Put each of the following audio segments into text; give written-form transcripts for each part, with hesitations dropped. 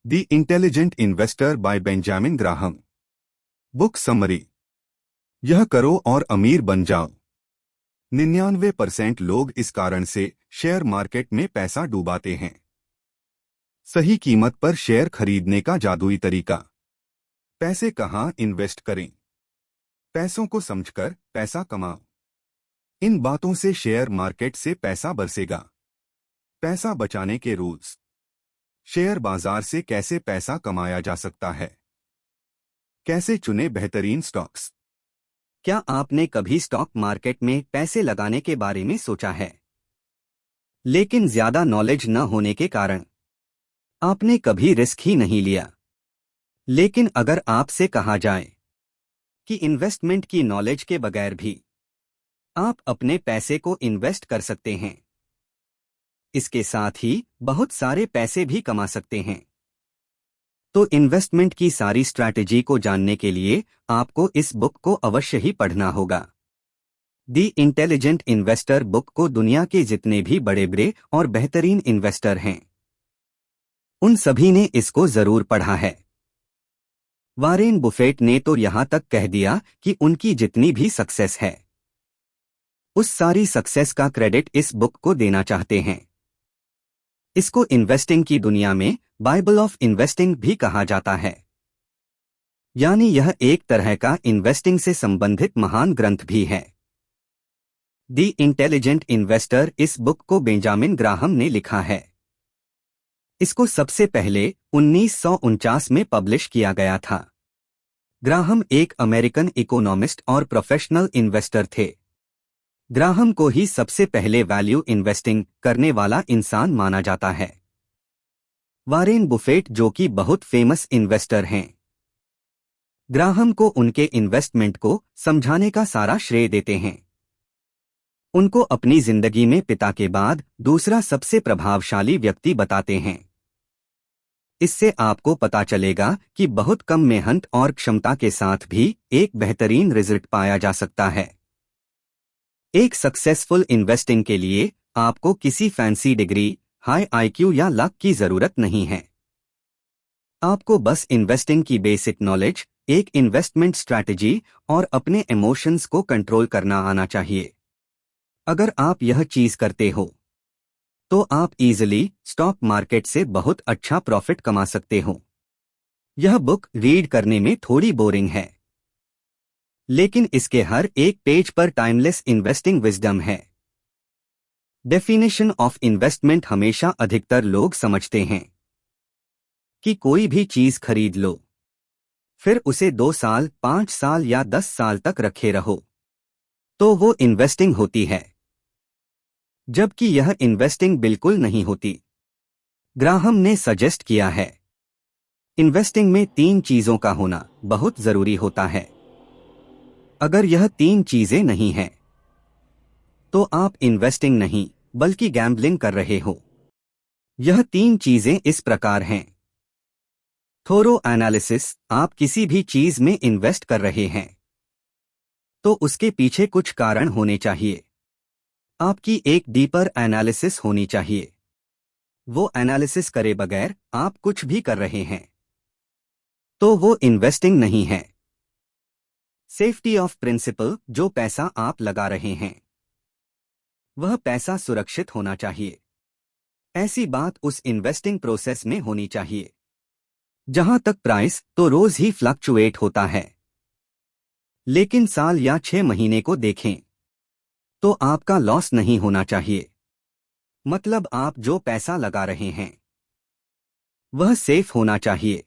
The intelligent investor bye Benjamin Graham. Book summary. यह करो और अमीर बन जाओ। 99% लोग इस कारण से शेयर मार्केट में पैसा डुबाते हैं। सही कीमत पर शेयर खरीदने का जादुई तरीका। पैसे कहाँ इन्वेस्ट करें? पैसों को समझकर पैसा कमाओ। इन बातों से शेयर मार्केट से पैसा बरसेगा। पैसा बचाने के रूल्स। शेयर बाजार से कैसे पैसा कमाया जा सकता है? कैसे चुने बेहतरीन स्टॉक्स? क्या आपने कभी स्टॉक मार्केट में पैसे लगाने के बारे में सोचा है, लेकिन ज्यादा नॉलेज न होने के कारण आपने कभी रिस्क ही नहीं लिया? लेकिन अगर आपसे कहा जाए कि इन्वेस्टमेंट की नॉलेज के बगैर भी आप अपने पैसे को इन्वेस्ट कर सकते हैं, इसके साथ ही बहुत सारे पैसे भी कमा सकते हैं, तो इन्वेस्टमेंट की सारी स्ट्रैटेजी को जानने के लिए आपको इस बुक को अवश्य ही पढ़ना होगा। द इंटेलिजेंट इन्वेस्टर बुक को दुनिया के जितने भी बड़े और बेहतरीन इन्वेस्टर हैं, उन सभी ने इसको जरूर पढ़ा है। वारेन बुफेट ने तो यहां तक कह दिया कि उनकी जितनी भी सक्सेस है, उस सारी सक्सेस का क्रेडिट इस बुक को देना चाहते हैं। इसको इन्वेस्टिंग की दुनिया में बाइबल ऑफ इन्वेस्टिंग भी कहा जाता है, यानी यह एक तरह का इन्वेस्टिंग से संबंधित महान ग्रंथ भी है। द इंटेलिजेंट इन्वेस्टर इस बुक को बेंजामिन ग्राहम ने लिखा है। इसको सबसे पहले 1949 में पब्लिश किया गया था। ग्राहम एक अमेरिकन इकोनॉमिस्ट और प्रोफेशनल इन्वेस्टर थे। ग्राहम को ही सबसे पहले वैल्यू इन्वेस्टिंग करने वाला इंसान माना जाता है। वारेन बुफेट जो कि बहुत फेमस इन्वेस्टर हैं, ग्राहम को उनके इन्वेस्टमेंट को समझाने का सारा श्रेय देते हैं। उनको अपनी जिंदगी में पिता के बाद दूसरा सबसे प्रभावशाली व्यक्ति बताते हैं। इससे आपको पता चलेगा कि बहुत कम मेहनत और क्षमता के साथ भी एक बेहतरीन रिजल्ट पाया जा सकता है। एक सक्सेसफुल इन्वेस्टिंग के लिए आपको किसी फैंसी डिग्री, हाई आईक्यू या लक की जरूरत नहीं है। आपको बस इन्वेस्टिंग की बेसिक नॉलेज, एक इन्वेस्टमेंट स्ट्रैटेजी और अपने इमोशंस को कंट्रोल करना आना चाहिए। अगर आप यह चीज करते हो, तो आप इजीली स्टॉक मार्केट से बहुत अच्छा प्रॉफिट कमा सकते हो। यह बुक रीड करने में थोड़ी बोरिंग है, लेकिन इसके हर एक पेज पर टाइमलेस इन्वेस्टिंग विजडम है। डेफिनेशन ऑफ इन्वेस्टमेंट हमेशा अधिकतर लोग समझते हैं कि कोई भी चीज खरीद लो, फिर उसे 2 साल, 5 साल या 10 साल तक रखे रहो, तो वो इन्वेस्टिंग होती है, जबकि यह इन्वेस्टिंग बिल्कुल नहीं होती। ग्राहम ने सजेस्ट किया है, इन्वेस्टिंग में 3 चीजों का होना बहुत जरूरी होता है। अगर यह 3 चीजें नहीं हैं, तो आप इन्वेस्टिंग नहीं बल्कि गैम्बलिंग कर रहे हो। यह 3 चीजें इस प्रकार हैं। थोरो एनालिसिस। आप किसी भी चीज में इन्वेस्ट कर रहे हैं, तो उसके पीछे कुछ कारण होने चाहिए। आपकी एक डीपर एनालिसिस होनी चाहिए। वो एनालिसिस करे बगैर आप कुछ भी कर रहे हैं, तो वो इन्वेस्टिंग नहीं है। Safety of principle. जो पैसा आप लगा रहे हैं, वह पैसा सुरक्षित होना चाहिए। ऐसी बात उस इन्वेस्टिंग प्रोसेस में होनी चाहिए जहां तक प्राइस तो रोज ही फ्लक्चुएट होता है, लेकिन साल या 6 महीने को देखें तो आपका लॉस नहीं होना चाहिए। मतलब आप जो पैसा लगा रहे हैं, वह सेफ होना चाहिए।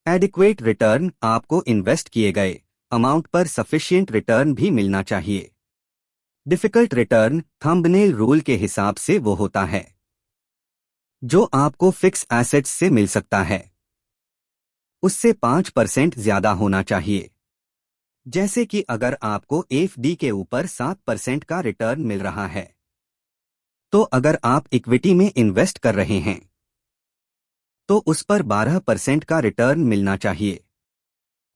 Adequate return. आपको इन्वेस्ट किए गए अमाउंट पर सफिशिएंट रिटर्न भी मिलना चाहिए। डिफिकल्ट रिटर्न थंबनेल रूल के हिसाब से वो होता है जो आपको फिक्स एसेट्स से मिल सकता है, उससे 5% ज्यादा होना चाहिए। जैसे कि अगर आपको एफडी के ऊपर 7% का रिटर्न मिल रहा है, तो अगर आप इक्विटी में इन्वेस्ट कर रहे हैं, तो उस पर 12% का रिटर्न मिलना चाहिए।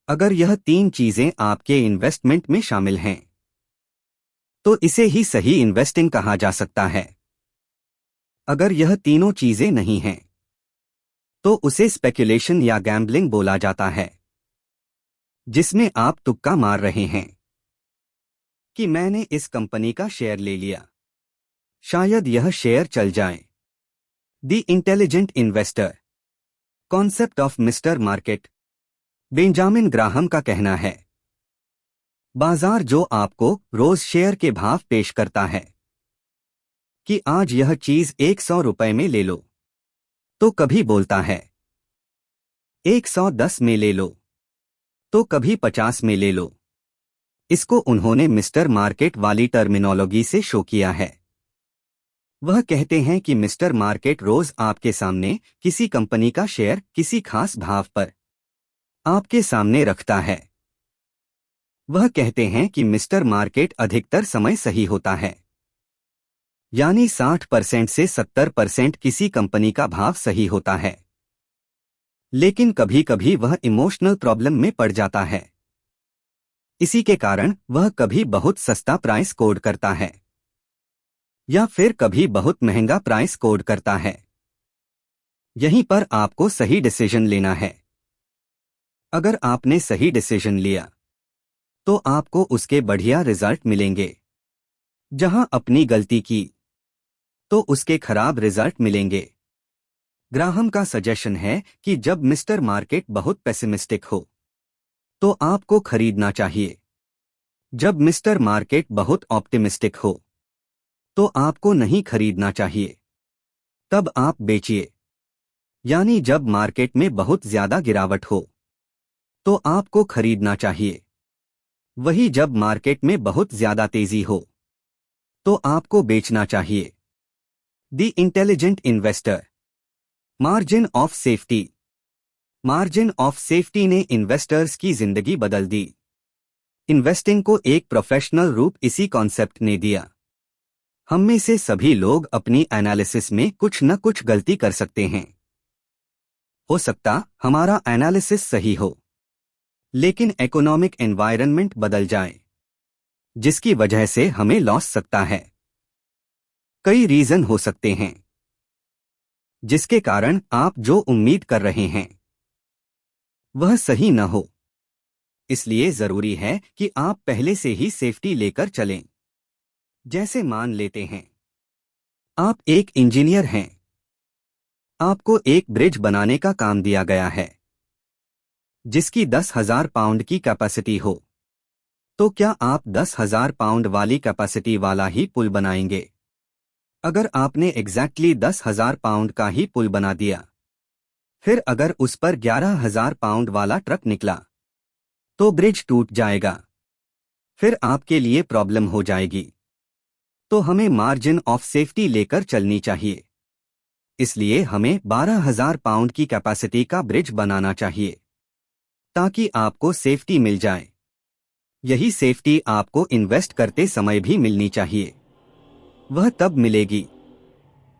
अगर यह 3 चीजें आपके इन्वेस्टमेंट में शामिल हैं, तो इसे ही सही इन्वेस्टिंग कहा जा सकता है। अगर यह तीनों चीजें नहीं हैं, तो उसे स्पेक्युलेशन या गैम्बलिंग बोला जाता है, जिसमें आप तुक्का मार रहे हैं कि मैंने इस कंपनी का शेयर ले लिया, शायद यह शेयर चल जाए। The intelligent investor concept of mister market. Benjamin Graham का कहना है, बाजार जो आपको रोज शेयर के भाव पेश करता है कि आज यह चीज 100 रुपए में ले लो, तो कभी बोलता है 110 में ले लो, तो कभी 50 में ले लो। इसको उन्होंने मिस्टर मार्केट वाली टर्मिनोलॉजी से शो किया है। वह कहते हैं कि मिस्टर मार्केट रोज आपके सामने किसी कंपनी का शेयर किसी खास भाव पर आपके सामने रखता है। वह कहते हैं कि मिस्टर मार्केट अधिकतर समय सही होता है, यानी 60% से 70% किसी कंपनी का भाव सही होता है, लेकिन कभी कभी वह इमोशनल प्रॉब्लम में पड़ जाता है। इसी के कारण वह कभी बहुत सस्ता प्राइस कोड करता है या फिर कभी बहुत महंगा प्राइस कोड करता है। यहीं पर आपको सही डिसीजन लेना है। अगर आपने सही डिसीजन लिया तो आपको उसके बढ़िया रिजल्ट मिलेंगे। जहां अपनी गलती की तो उसके खराब रिजल्ट मिलेंगे। ग्राहम का सजेशन है कि जब मिस्टर मार्केट बहुत पेसिमिस्टिक हो तो आपको खरीदना चाहिए। जब मिस्टर मार्केट बहुत ऑप्टिमिस्टिक हो तो आपको नहीं खरीदना चाहिए, तब आप बेचिए। यानी जब मार्केट में बहुत ज्यादा गिरावट हो तो आपको खरीदना चाहिए। वही जब मार्केट में बहुत ज्यादा तेजी हो तो आपको बेचना चाहिए। The intelligent investor margin of safety. Margin of safety ने इन्वेस्टर्स की जिंदगी बदल दी। इन्वेस्टिंग को एक प्रोफेशनल रूप इसी कॉन्सेप्ट ने दिया। हम में से सभी लोग अपनी एनालिसिस में कुछ न कुछ गलती कर सकते हैं। हो सकता हमारा एनालिसिस सही हो, लेकिन इकोनॉमिक एनवायरनमेंट बदल जाए, जिसकी वजह से हमें लॉस सकता है। कई रीजन हो सकते हैं जिसके कारण आप जो उम्मीद कर रहे हैं वह सही न हो। इसलिए जरूरी है कि आप पहले से ही सेफ्टी लेकर चलें। जैसे मान लेते हैं आप एक इंजीनियर हैं, आपको एक ब्रिज बनाने का काम दिया गया है जिसकी 10,000 पाउंड की कैपेसिटी हो, तो क्या आप 10,000 पाउंड वाली कैपेसिटी वाला ही पुल बनाएंगे? अगर आपने एग्जैक्टली 10,000 पाउंड का ही पुल बना दिया, फिर अगर उस पर 11,000 पाउंड वाला ट्रक निकला तो ब्रिज टूट जाएगा, फिर आपके लिए प्रॉब्लम हो जाएगी। तो हमें मार्जिन ऑफ सेफ्टी लेकर चलनी चाहिए। इसलिए हमें 12,000 पाउंड की कैपेसिटी का ब्रिज बनाना चाहिए ताकि आपको सेफ्टी मिल जाए। यही सेफ्टी आपको इन्वेस्ट करते समय भी मिलनी चाहिए। वह तब मिलेगी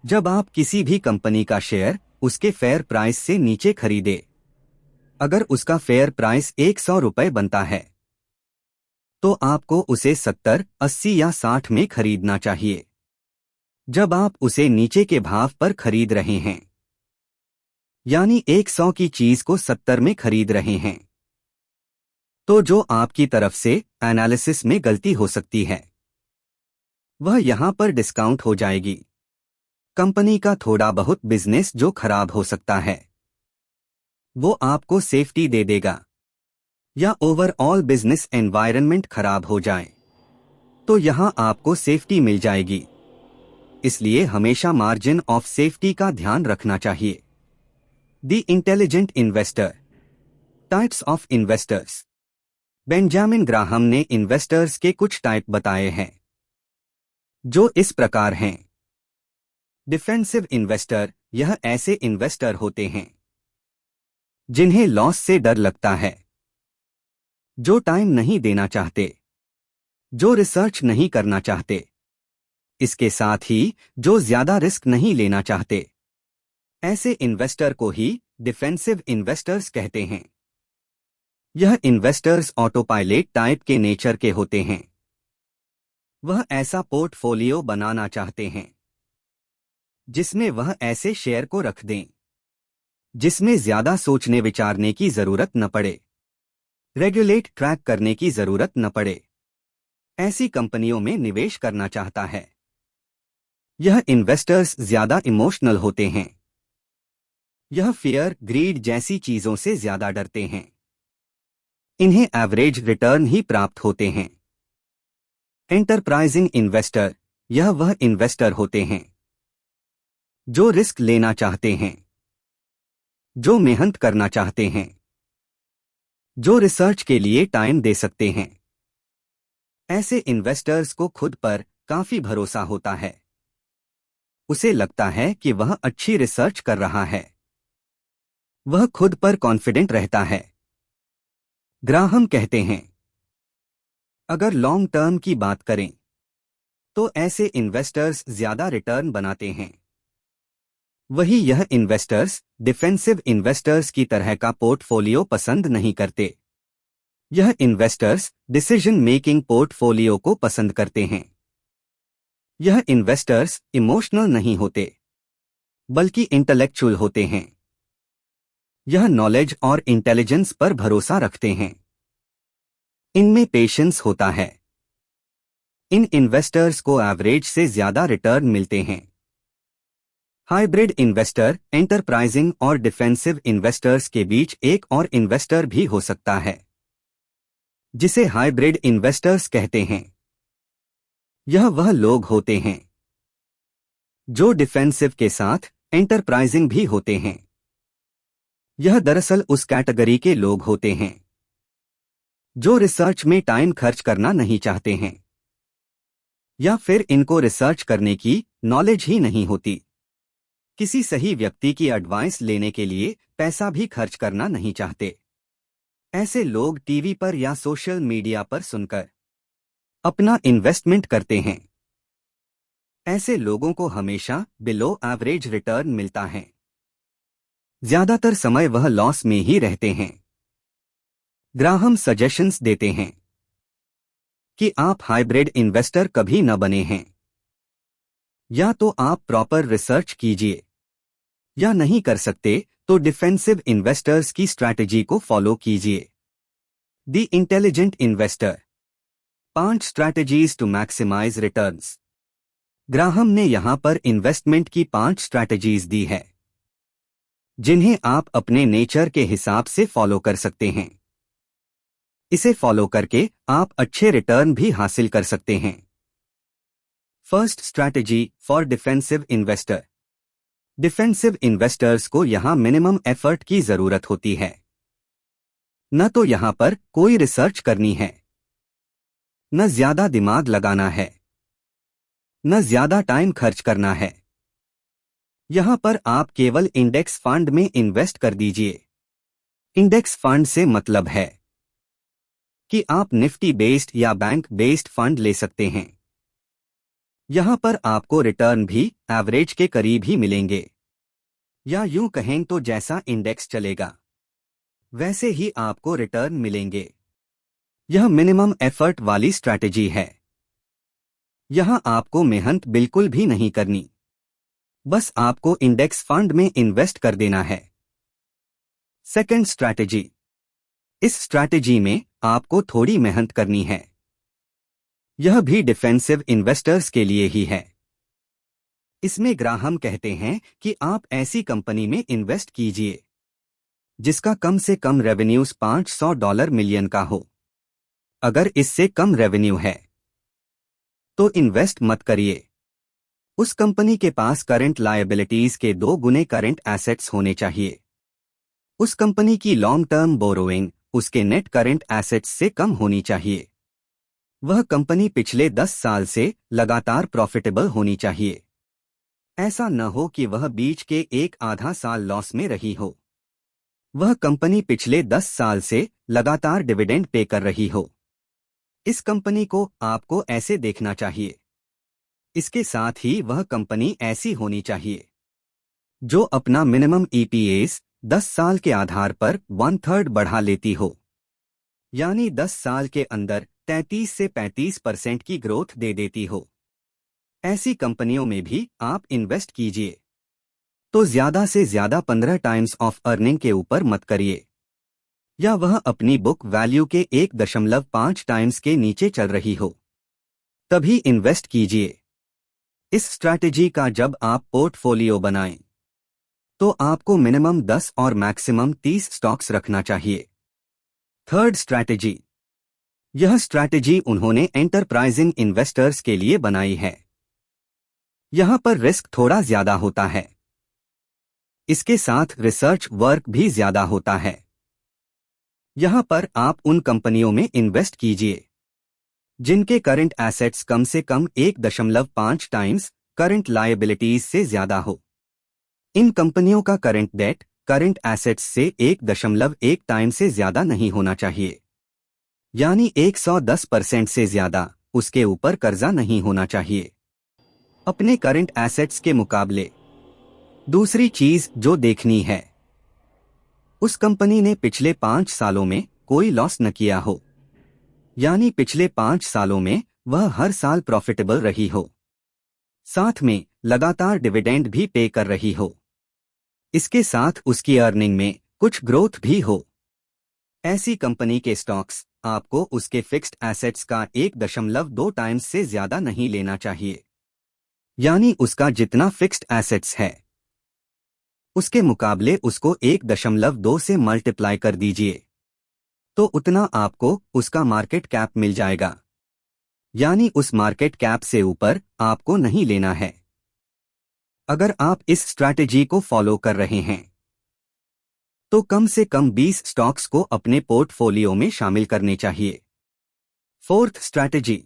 जब आप किसी भी कंपनी का शेयर उसके फेयर प्राइस से नीचे खरीदे। अगर उसका फेयर प्राइस 100 रुपए बनता है तो आपको उसे 70, 80 या 60 में खरीदना चाहिए। जब आप उसे नीचे के भाव पर खरीद रहे हैं, यानी 100 की चीज को 70 में खरीद रहे हैं, तो जो आपकी तरफ से एनालिसिस में गलती हो सकती है वह यहां पर डिस्काउंट हो जाएगी। कंपनी का थोड़ा बहुत बिजनेस जो खराब हो सकता है वो आपको सेफ्टी दे देगा, या ओवरऑल बिजनेस एनवायरनमेंट खराब हो जाए तो यहां आपको सेफ्टी मिल जाएगी। इसलिए हमेशा मार्जिन ऑफ सेफ्टी का ध्यान रखना चाहिए। The intelligent investor types of investors. Benjamin Graham ने इन्वेस्टर्स के कुछ टाइप बताए हैं जो इस प्रकार हैं। डिफेंसिव इन्वेस्टर, यह ऐसे इन्वेस्टर होते हैं जिन्हें लॉस से डर लगता है, जो टाइम नहीं देना चाहते, जो रिसर्च नहीं करना चाहते, इसके साथ ही जो ज्यादा रिस्क नहीं लेना चाहते। ऐसे इन्वेस्टर को ही डिफेंसिव इन्वेस्टर्स कहते हैं। यह इन्वेस्टर्स ऑटोपायलट टाइप के नेचर के होते हैं। वह ऐसा पोर्टफोलियो बनाना चाहते हैं जिसमें वह ऐसे शेयर को रख दें जिसमें ज्यादा सोचने विचारने की जरूरत न पड़े, रेगुलेट ट्रैक करने की जरूरत न पड़े, ऐसी कंपनियों में निवेश करना चाहता है। यह इन्वेस्टर्स ज्यादा इमोशनल होते हैं। यह फियर, ग्रीड जैसी चीजों से ज्यादा डरते हैं। इन्हें एवरेज रिटर्न ही प्राप्त होते हैं। एंटरप्राइजिंग इन्वेस्टर, यह वह इन्वेस्टर होते हैं जो रिस्क लेना चाहते हैं, जो मेहनत करना चाहते हैं, जो रिसर्च के लिए टाइम दे सकते हैं। ऐसे इन्वेस्टर्स को खुद पर काफी भरोसा होता है। उसे लगता है कि वह अच्छी रिसर्च कर रहा है। वह खुद पर कॉन्फिडेंट रहता है। ग्राहम कहते हैं, अगर लॉन्ग टर्म की बात करें तो ऐसे इन्वेस्टर्स ज्यादा रिटर्न बनाते हैं। वही यह इन्वेस्टर्स डिफेंसिव इन्वेस्टर्स की तरह का पोर्टफोलियो पसंद नहीं करते। यह इन्वेस्टर्स डिसीजन मेकिंग पोर्टफोलियो को पसंद करते हैं। यह इन्वेस्टर्स इमोशनल नहीं होते, बल्कि इंटेलेक्चुअल होते हैं। यह नॉलेज और इंटेलिजेंस पर भरोसा रखते हैं। इनमें पेशेंस होता है। इन इन्वेस्टर्स को एवरेज से ज्यादा रिटर्न मिलते हैं। हाइब्रिड इन्वेस्टर एंटरप्राइजिंग और डिफेंसिव इन्वेस्टर्स के बीच एक और इन्वेस्टर भी हो सकता है, जिसे हाइब्रिड इन्वेस्टर्स कहते हैं। यह वह लोग होते हैं जो डिफेंसिव के साथ एंटरप्राइजिंग भी होते हैं। यह दरअसल उस कैटेगरी के लोग होते हैं जो रिसर्च में टाइम खर्च करना नहीं चाहते हैं, या फिर इनको रिसर्च करने की नॉलेज ही नहीं होती। किसी सही व्यक्ति की एडवाइस लेने के लिए पैसा भी खर्च करना नहीं चाहते। ऐसे लोग टीवी पर या सोशल मीडिया पर सुनकर अपना इन्वेस्टमेंट करते हैं। ऐसे लोगों को हमेशा बिलो एवरेज रिटर्न मिलता है। ज्यादातर समय वह लॉस में ही रहते हैं। ग्राहम सजेशंस देते हैं कि आप हाइब्रिड इन्वेस्टर कभी न बने हैं। या तो आप प्रॉपर रिसर्च कीजिए, या नहीं कर सकते तो डिफेंसिव इन्वेस्टर्स की स्ट्रैटेजी को फॉलो कीजिए। The intelligent investor, 5 strategies to maximize returns. Graham ने यहां पर इन्वेस्टमेंट की 5 स्ट्रैटेजीज दी है, जिन्हें आप अपने नेचर के हिसाब से फॉलो कर सकते हैं। इसे फॉलो करके आप अच्छे रिटर्न भी हासिल कर सकते हैं। First strategy for defensive investor. Defensive investors को यहां मिनिमम एफर्ट की जरूरत होती है। न तो यहां पर कोई रिसर्च करनी है, न ज्यादा दिमाग लगाना है, न ज्यादा टाइम खर्च करना है। यहां पर आप केवल इंडेक्स फंड में इन्वेस्ट कर दीजिए। इंडेक्स फंड से मतलब है कि आप निफ्टी बेस्ड या बैंक बेस्ड फंड ले सकते हैं। यहां पर आपको रिटर्न भी एवरेज के करीब ही मिलेंगे, या यूं कहें तो जैसा इंडेक्स चलेगा वैसे ही आपको रिटर्न मिलेंगे। यह मिनिमम एफर्ट वाली स्ट्रैटेजी है। यहां आपको मेहनत बिल्कुल भी नहीं करनी, बस आपको इंडेक्स फंड में इन्वेस्ट कर देना है। Second strategy. इस स्ट्रैटेजी में आपको थोड़ी मेहनत करनी है। यह भी डिफेंसिव इन्वेस्टर्स के लिए ही है। इसमें ग्राहम कहते हैं कि आप ऐसी कंपनी में इन्वेस्ट कीजिए जिसका कम से कम रेवेन्यूज $500 मिलियन का हो। अगर इससे कम रेवेन्यू है तो इन्वेस्ट मत करिए। उस कंपनी के पास करंट लायबिलिटीज के 2 गुने करंट एसेट्स होने चाहिए। उस कंपनी की लॉन्ग टर्म बोरोइंग उसके नेट करंट एसेट्स से कम होनी चाहिए। वह कंपनी पिछले 10 साल से लगातार प्रॉफिटेबल होनी चाहिए। ऐसा न हो कि वह बीच के एक आधा साल लॉस में रही हो। वह कंपनी पिछले 10 साल से लगातार डिविडेंड पे कर रही हो। इस कंपनी को आपको ऐसे देखना चाहिए। इसके साथ ही वह कंपनी ऐसी होनी चाहिए जो अपना मिनिमम ईपीएस 10 साल के आधार पर 1/3 बढ़ा लेती हो, यानी 10 साल के अंदर 33 से 35% की ग्रोथ दे देती हो। ऐसी कंपनियों में भी आप इन्वेस्ट कीजिए तो ज्यादा से ज्यादा 15 टाइम्स ऑफ अर्निंग के ऊपर मत करिए, या वह अपनी बुक वैल्यू के 1.5 टाइम्स के नीचे चल रही हो, तभी इन्वेस्ट कीजिए। इस स्ट्रैटेजी का जब आप पोर्टफोलियो बनाएं, तो आपको मिनिमम 10 और मैक्सिमम 30 स्टॉक्स रखना चाहिए। Third strategy. यह स्ट्रैटेजी उन्होंने एंटरप्राइजिंग इन्वेस्टर्स के लिए बनाई है। यहां पर रिस्क थोड़ा ज्यादा होता है, इसके साथ रिसर्च वर्क भी ज्यादा होता है। यहां पर आप उन कंपनियों में इन्वेस्ट कीजिए जिनके करंट एसेट्स कम से कम 1.5 टाइम्स करंट लायबिलिटीज से ज्यादा हो। इन कंपनियों का करंट डेट करंट एसेट्स से 1.1 टाइम से ज्यादा नहीं होना चाहिए, यानी 110% से ज्यादा उसके ऊपर कर्जा नहीं होना चाहिए अपने करंट एसेट्स के मुकाबले। दूसरी चीज जो देखनी है, उस कंपनी ने पिछले 5 सालों में कोई लॉस न किया हो, यानी पिछले 5 सालों में वह हर साल प्रॉफिटेबल रही हो, साथ में लगातार डिविडेंड भी पे कर रही हो, इसके साथ उसकी अर्निंग में कुछ ग्रोथ भी हो। ऐसी कंपनी के स्टॉक्स आपको उसके फिक्स्ड एसेट्स का 1.2 टाइम्स से ज्यादा नहीं लेना चाहिए, यानी उसका जितना फिक्स्ड एसेट्स है उसके मुकाबले उसको 1.2 से मल्टीप्लाई कर दीजिए, तो उतना आपको उसका मार्केट कैप मिल जाएगा, यानी उस मार्केट कैप से ऊपर आपको नहीं लेना है। अगर आप इस स्ट्रैटेजी को फॉलो कर रहे हैं तो कम से कम 20 स्टॉक्स को अपने पोर्टफोलियो में शामिल करने चाहिए। Fourth strategy.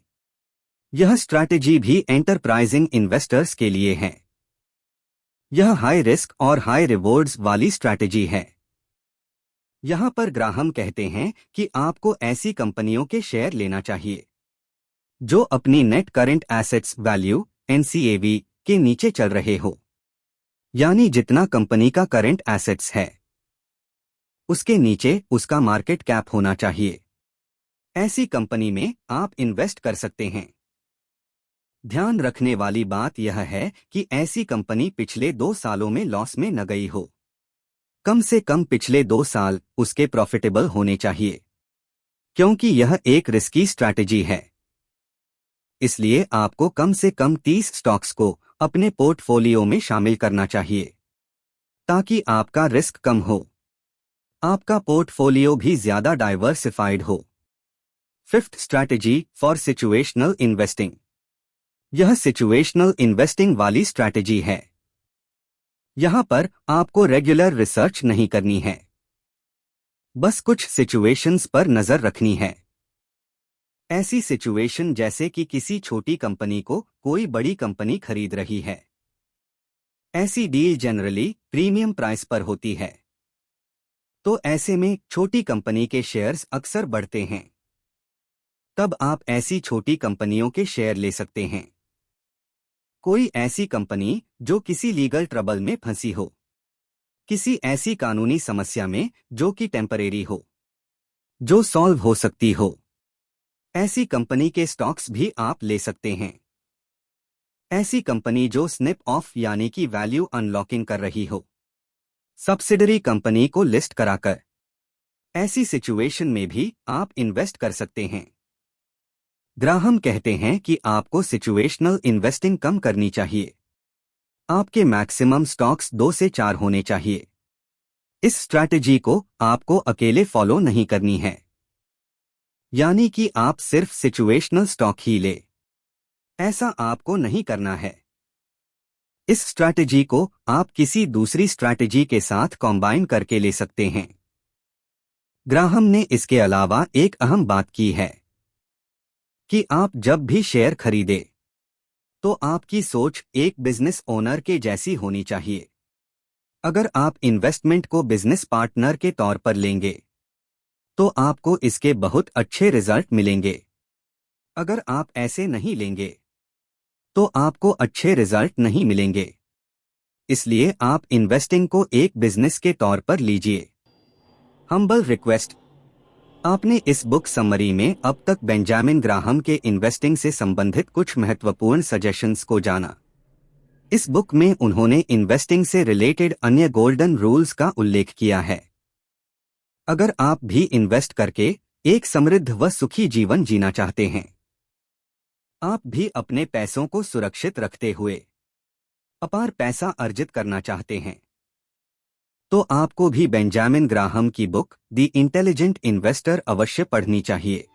यह स्ट्रैटेजी भी एंटरप्राइजिंग इन्वेस्टर्स के लिए है। यह हाई रिस्क और हाई रिवॉर्ड्स वाली स्ट्रैटेजी है। यहां पर ग्राहम कहते हैं कि आपको ऐसी कंपनियों के शेयर लेना चाहिए जो अपनी net current assets value NCAV के नीचे चल रहे हो, यानी जितना कंपनी का करंट एसेट्स है उसके नीचे उसका मार्केट कैप होना चाहिए। ऐसी कंपनी में आप इन्वेस्ट कर सकते हैं। ध्यान रखने वाली बात यह है कि ऐसी कंपनी पिछले 2 सालों में लॉस में न गई हो, कम से कम पिछले 2 साल उसके प्रॉफिटेबल होने चाहिए, क्योंकि यह एक रिस्की स्ट्रैटेजी है। इसलिए आपको कम से कम 30 स्टॉक्स को अपने पोर्टफोलियो में शामिल करना चाहिए ताकि आपका रिस्क कम हो, आपका पोर्टफोलियो भी ज्यादा डाइवर्सिफाइड हो। Fifth strategy for situational investing. यह सिचुएशनल इन्वेस्टिंग वाली स्ट्रैटेजी है। यहां पर आपको रेगुलर रिसर्च नहीं करनी है, बस कुछ सिचुएशंस पर नजर रखनी है। ऐसी सिचुएशन जैसे कि किसी छोटी कंपनी को कोई बड़ी कंपनी खरीद रही है। ऐसी डील जनरली प्रीमियम प्राइस पर होती है, तो ऐसे में छोटी कंपनी के शेयर्स अक्सर बढ़ते हैं। तब आप ऐसी छोटी कंपनियों के शेयर ले सकते हैं। कोई ऐसी कंपनी जो किसी लीगल ट्रबल में फंसी हो, किसी ऐसी कानूनी समस्या में जो कि टेम्परेरी हो, जो सॉल्व हो सकती हो, ऐसी कंपनी के स्टॉक्स भी आप ले सकते हैं। ऐसी कंपनी जो स्निप ऑफ यानी कि वैल्यू अनलॉकिंग कर रही हो, सब्सिडरी कंपनी को लिस्ट कराकर, ऐसी सिचुएशन में भी आप इन्वेस्ट कर सकते हैं। ग्राहम कहते हैं कि आपको सिचुएशनल इन्वेस्टिंग कम करनी चाहिए। आपके मैक्सिमम स्टॉक्स 2 से 4 होने चाहिए। इस स्ट्रैटेजी को आपको अकेले फॉलो नहीं करनी है, यानी कि आप सिर्फ सिचुएशनल स्टॉक ही ले, ऐसा आपको नहीं करना है। इस स्ट्रैटेजी को आप किसी दूसरी स्ट्रैटेजी के साथ कॉम्बाइन करके ले सकते हैं। ग्राहम ने इसके अलावा एक अहम बात की है कि आप जब भी शेयर खरीदे तो आपकी सोच एक बिजनेस ओनर के जैसी होनी चाहिए। अगर आप इन्वेस्टमेंट को बिजनेस पार्टनर के तौर पर लेंगे तो आपको इसके बहुत अच्छे रिजल्ट मिलेंगे। अगर आप ऐसे नहीं लेंगे तो आपको अच्छे रिजल्ट नहीं मिलेंगे। इसलिए आप इन्वेस्टिंग को एक बिजनेस के तौर पर लीजिए। हम्बल रिक्वेस्ट, आपने इस बुक समरी में अब तक बेंजामिन ग्राहम के इन्वेस्टिंग से संबंधित कुछ महत्वपूर्ण सजेशंस को जाना। इस बुक में उन्होंने इन्वेस्टिंग से रिलेटेड अन्य गोल्डन रूल्स का उल्लेख किया है। अगर आप भी इन्वेस्ट करके एक समृद्ध व सुखी जीवन जीना चाहते हैं, आप भी अपने पैसों को सुरक्षित रखते हुए अपार पैसा अर्जित करना चाहते हैं, तो आपको भी बेंजामिन ग्राहम की बुक द इंटेलिजेंट इन्वेस्टर अवश्य पढ़नी चाहिए।